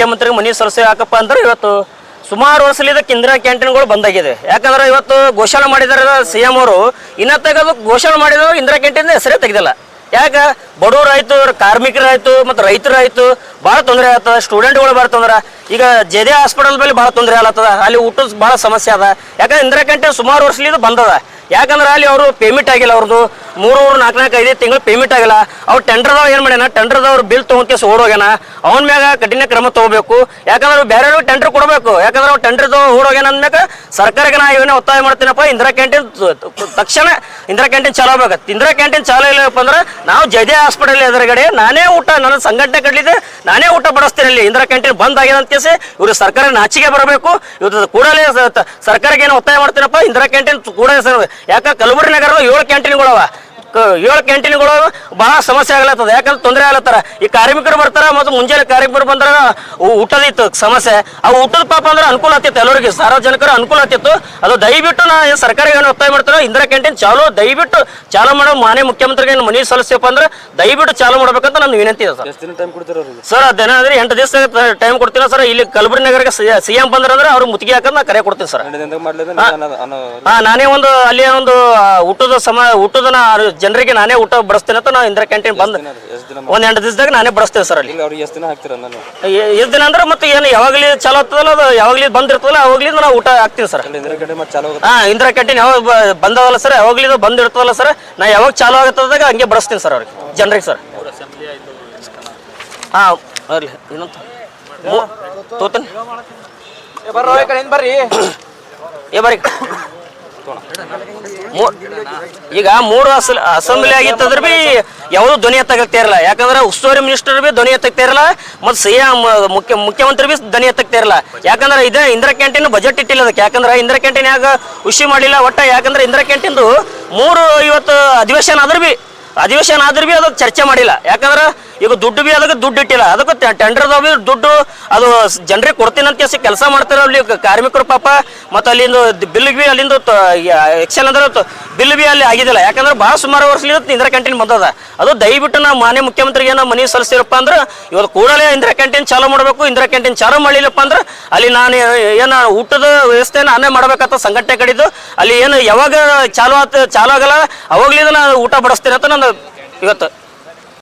ಮುಖ್ಯಮಂತ್ರಿಗೆ ಮನವಿ ಸಲ್ಲಿಸಿ ಯಾಕಪ್ಪ ಅಂದ್ರೆ ಇವತ್ತು ಸುಮಾರು ವರ್ಷಲಿಂದ ಇಂದಿರಾ ಕ್ಯಾಂಟೀನ್ಗಳು ಬಂದಾಗಿದೆ. ಯಾಕಂದ್ರೆ ಇವತ್ತು ಘೋಷಣೆ ಮಾಡಿದಾರೆ CM ಅವರು, ಇನ್ನ ತೆಗೆದು ಘೋಷಣೆ ಮಾಡಿದ್ರು ಇಂದಿರಾ ಕ್ಯಾಂಟೀನ್ ಹೆಸರೇ ತೆಗೆದಿಲ್ಲ. ಯಾಕೆ ಬಡವರು ಆಯ್ತು, ಕಾರ್ಮಿಕರಾಯ್ತು, ಮತ್ತು ರೈತರಾಯ್ತು ಭಾಳ ತೊಂದರೆ ಆಗ್ತದ. ಸ್ಟೂಡೆಂಟ್ಗಳು ಭಾಳ ತೊಂದರೆ. ಈಗ ಜೆದೆ ಹಾಸ್ಪಿಟಲ್ ಮೇಲೆ ಭಾಳ ತೊಂದರೆ ಆಗ್ತದ. ಅಲ್ಲಿ ಊಟದ ಭಾಳ ಸಮಸ್ಯೆ ಅದ. ಯಾಕಂದ್ರೆ ಇಂದಿರಾ ಕ್ಯಾಂಟೀನ್ ಸುಮಾರು ವರ್ಷಲಿಂದ ಬಂದದ. ಯಾಕಂದ್ರೆ ಅಲ್ಲಿ ಅವರು ಪೇಮೆಂಟ್ ಆಗಿಲ್ಲ, ಅವ್ರದ್ದು 3-4-5 ತಿಂಗಳು ಪೇಮೆಂಟ್ ಆಗಿಲ್ಲ. ಅವ್ರು ಟೆಂಡರ್ದವ್ ಏನು ಮಾಡ್ಯಾನ, ಟೆಂಡರ್ದವ್ರು ಬಿಲ್ ತೊಗೊಂಡ್ಕೇಸ್ ಓಡೋಗ್ಯಾನ. ಅವನ ಮ್ಯಾಗ ಕಠಿಣ ಕ್ರಮ ತಗೋಬೇಕು. ಯಾಕಂದ್ರೆ ಬೇರೆ ಟೆಂಡರ್ ಕೊಡಬೇಕು. ಯಾಕಂದ್ರೆ ಅವ್ರು ಟೆಂಡರ್ದವ್ ಓಡೋಗ್ಯಾನ ಅಂದ್ಮ್ಯಾಗ ಸರ್ಕಾರಕ್ಕೆ ನಾ ಇವನೇ ಒತ್ತಾಯ ಮಾಡ್ತೀನಪ್ಪ, ಇಂದಿರಾ ಕ್ಯಾಂಟೀನ್ ತಕ್ಷಣ ಇಂದಿರಾ ಕ್ಯಾಂಟೀನ್ ಚಾಲೂ ಆಗ್ಬೇಕು. ಇಂದಿರಾ ಕ್ಯಾಂಟೀನ್ ಚಾಲೂ ಇಲ್ಲಪ್ಪ ಅಂದ್ರೆ ನಾವು ಜಯದೇ ಹಾಸ್ಪಿಟಲ್ ಎದುರುಗಡೆ ನಾನೇ ಊಟ, ನನ್ನ ಸಂಘಟನೆ ಕಡ್ಲಿದೆ, ನಾನೇ ಊಟ ಬಡಿಸ್ತೀನಿ. ಇಲ್ಲಿ ಇಂದಿರಾ ಕ್ಯಾಂಟೀನ್ ಬಂದ್ ಆಗಿದೆ ಅಂತ ಕೇಸಿ ಇವರು ಸರ್ಕಾರ ನಾಚಿಕೆ ಬರಬೇಕು. ಇವತ್ತು ಕೂಡಲೇ ಸರ್ಕಾರಕ್ಕೆ ಏನು ಒತ್ತಾಯ ಮಾಡ್ತೀನಪ್ಪ, ಇಂದಿರಾ ಕ್ಯಾಂಟೀನ್ ಕೂಡಲೇ. ಯಾಕೆ ಕಲಬುರಗಿ ನಗರದ 7 ಕ್ಯಾಂಟೀನ್ಗಳವ, 7 ಕ್ಯಾಂಟೀನ್ಗಳು ಬಹಳ ಸಮಸ್ಯೆ ಆಗ್ಲತ್ತದ. ಯಾಕಂದ್ರೆ ತೊಂದರೆ ಆಗ್ಲತ್ತಾರ. ಈ ಕಾರ್ಮಿಕರು ಬರ್ತಾರ, ಮತ್ತು ಮುಂಜಾನೆ ಕಾರ್ಮಿಕರು ಬಂದಾಗ ಊಟದಿತ್ತು ಸಮಸ್ಯೆ. ಆ ಊಟದ ಪಾಪ ಅಂದ್ರೆ ಅನುಕೂಲ ಆಗ್ತಿತ್ತು, ಎಲ್ಲರಿಗೆ ಸಾರ್ವಜನಿಕರು ಅನುಕೂಲ ಆಗ್ತಿತ್ತು. ಅದು ದಯವಿಟ್ಟು ನಾ ಸರ್ಕಾರಕ್ಕೆ ಏನು ಒತ್ತಾಯ ಮಾಡ್ತಾರೋ, ಇಂದಿರಾ ಕ್ಯಾಂಟೀನ್ ದಯವಿಟ್ಟು ಚಾಲೂ ಮಾಡೋ ಮಾನ್ಯ ಮುಖ್ಯಮಂತ್ರಿಗೆ ಮನವಿ ಸಲ್ಲಿಸಪ್ಪ ಅಂದ್ರೆ ದಯವಿಟ್ಟು ಚಾಲೂ ಮಾಡ್ಬೇಕಂತ ನನ್ನ ವಿನಂತಿ ಇದೆ ಸರ್. ಅದೇನ ಅಂದ್ರೆ 8 ದಿವಸ ಟೈಮ್ ಕೊಡ್ತೀನಿ ಸರ್. ಇಲ್ಲಿ ಕಲಬುರಗಿ ನಗರಕ್ಕೆ CM ಬಂದ್ರೆ ಅವ್ರು ಮುತ್ತಿಗೆ ಹಾಕೋದು ನಾ ಕರೆ ಕೊಡ್ತೀನಿ ಸರ್. ನಾನೇ ಒಂದು ಅಲ್ಲಿ ಒಂದು ಊಟದ ಜನರಿಗೆ ನಾನೇ ಊಟ ಬಡಿಸ್ತೇನೆ ಅಂತ. ನಾವು ಇಂದಿರಾ ಕ್ಯಾಂಟೀನ್ ಬಂದ್ ಒಂದ್ 8 ದಿವಸದಾಗ ನಾನೇ ಬಡಿಸ್ತೇವೆ ಸರ್. ಅಲ್ಲಿ ಎಷ್ಟು ದಿನ ಅಂದ್ರೆ ಮತ್ತೆ ಏನು ಯಾವಾಗಲೂ ಚಾಲೂ ಆಗ್ತದಲ್ಲ, ಅದು ಯಾವಾಗಲೂ ಬಂದಿರ್ತದಲ್ಲ, ಅವಾಗ್ಲಿಂದ ನಾವು ಊಟ ಹಾಕ್ತೀವಿ ಸರ್. ಇಂದಿರಾ ಕ್ಯಾಂಟೀನ್ ಯಾವಾಗ ಬಂದವಲ್ಲ ಸರ್, ಯಾವಾಗಲೂ ಬಂದಿರ್ತದಲ್ಲ ಸರ್, ನಾ ಯಾವಾಗ ಚಾಲೂ ಆಗತ್ತದಾಗ ಹಂಗೆ ಬಡಿಸ್ತೀನಿ ಸರ್ ಅವ್ರಿಗೆ, ಜನರಿಗೆ ಸರ್. ಬರ್ಲಿ ಇನ್ನೊಂದು ತೋತನ್ ಬರ್ರಿ ಬರ್ರಿ. ಈಗ 3 ಅಸೆಂಬ್ಲಿ ಆಗಿತ್ತಂದ್ರೆ ಬಿ ಯಾವುದು ಧ್ವನಿ ಎತ್ತಾಗತ್ತೆ ಇರಲ್ಲ. ಯಾಕಂದ್ರೆ ಉಸ್ತುವಾರಿ ಮಿನಿಸ್ಟರ್ ಬಿ ಧ್ವನಿ ಎತ್ತಾಗ್ತಾ ಇರಲ್ಲ, ಮತ್ತು CM ಮುಖ್ಯಮಂತ್ರಿ ಬಿ ಧ್ವನಿ ಎತ್ತಾಗ್ತಾ ಇರಲ್ಲ. ಯಾಕಂದ್ರೆ ಇದೇ ಇಂದಿರಾ ಕ್ಯಾಂಟೀನ್ ಬಜೆಟ್ ಇಟ್ಟಿಲ್ಲ ಅದಕ್ಕೆ. ಯಾಕಂದ್ರೆ ಇಂದಿರಾ ಕ್ಯಾಂಟೀನ್ ಯಾಕೆ ಖುಷಿ ಮಾಡಿಲ್ಲ ಒಟ್ಟ. ಯಾಕಂದ್ರೆ ಇಂದಿರಾ ಕ್ಯಾಂಟೀನ್ದು 3 ಇವತ್ತು ಅಧಿವೇಶನ ಆದ್ರೂ ಬಿ ಅದಕ್ಕೆ ಚರ್ಚೆ ಮಾಡಿಲ್ಲ. ಯಾಕಂದ್ರೆ ಈಗ ದುಡ್ಡು ಬಿ ಅದಕ್ಕೆ ದುಡ್ಡು ಇಟ್ಟಿಲ್ಲ. ಅದಕ್ಕೆ ಟೆಂಡರ್ದಾಗ ಬಿ ದುಡ್ಡು ಅದು ಜನರಿಗೆ ಕೊಡ್ತೀನಿ ಅಂತ ಕೆಲಸ ಮಾಡ್ತಾರೆ ಅಲ್ಲಿ ಕಾರ್ಮಿಕರು ಪಾಪ. ಮತ್ತು ಅಲ್ಲಿಂದ ಬಿಲ್ ಬಿ ಅಲ್ಲಿಂದ ಎಕ್ಸೆಲ್ ಅಂದ್ರೆ ಬಿಲ್ ಬಿ ಅಲ್ಲಿ ಆಗಿದಿಲ್ಲ. ಯಾಕಂದ್ರೆ ಭಾಳ ಸುಮಾರು ವರ್ಷಲಿಂದ ಇಂದಿರಾ ಕ್ಯಾಂಟೀನ್ ಬಂದದ. ಅದು ದಯವಿಟ್ಟು ನಾವು ಮಾನ್ಯ ಮುಖ್ಯಮಂತ್ರಿಗೆ ನಾವು ಮನವಿ ಸಲ್ಲಿಸಿರಪ್ಪ ಅಂದ್ರೆ ಇವತ್ತು ಕೂಡಲೇ ಇಂದಿರಾ ಕ್ಯಾಂಟೀನ್ ಚಾಲೂ ಮಾಡಬೇಕು. ಇಂದಿರಾ ಕ್ಯಾಂಟೀನ್ ಚಾಲೂ ಮಾಡಲಿಲ್ಲಪ್ಪ ಅಂದ್ರೆ ಅಲ್ಲಿ ನಾನು ಏನು ಊಟದ ವ್ಯವಸ್ಥೆ ನಾನೇ ಮಾಡ್ಬೇಕಂತ ಸಂಘಟನೆ ಕಡಿದು ಅಲ್ಲಿ ಏನು ಯಾವಾಗ ಚಾಲೂ ಆಗಲ್ಲ ಅವಾಗ್ಲಿಂದ ನಾನು ಊಟ ಬಡಿಸ್ತೇನೆ ಅಂತ ನಾನು ಇವತ್ತು